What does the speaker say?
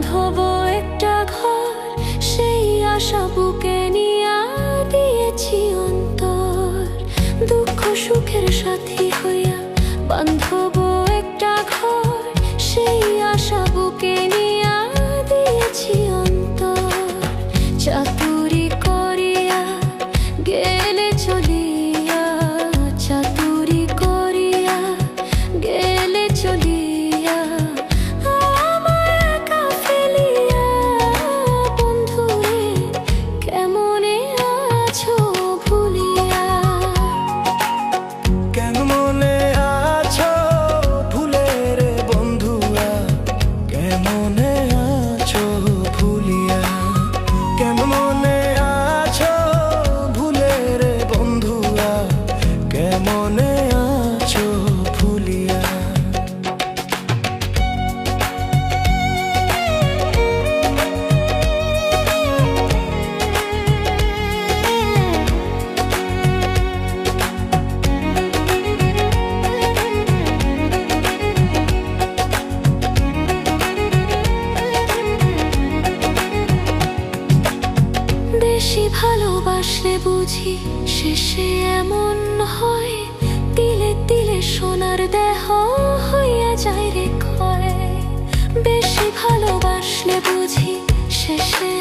বান্ধব একটা ঘর, সেই আশা বুকে নিয়া দিয়েছি অন্তর। দুঃখ সুখের সাথী হইয়া বান্ধব একটা ঘর, সেই আশা বুকে নিয়া দিয়েছি অন্তর। চাতুরি করিয়া গেলে চলিয়া, চাতুরি করিয়া গেলে চলিয়া, আমায় একা ফেলিয়া বন্ধুরে কেমনে আছো ভুলিয়া। কেমনে আছো ভুলে রে বন্ধুয়া, কেমনে আছো ভুলিয়া। কেমনে আছো ভুলে রে বন্ধুয়া, কেমনে আছো ভুলিয়া। বেশি ভালোবাসলে বুঝি শেষে এমন হয়, তিলে তিলে সোনার দেহ হইয়া যায় রে ক্ষয়। বেশি ভালোবাসলে বুঝি শেষে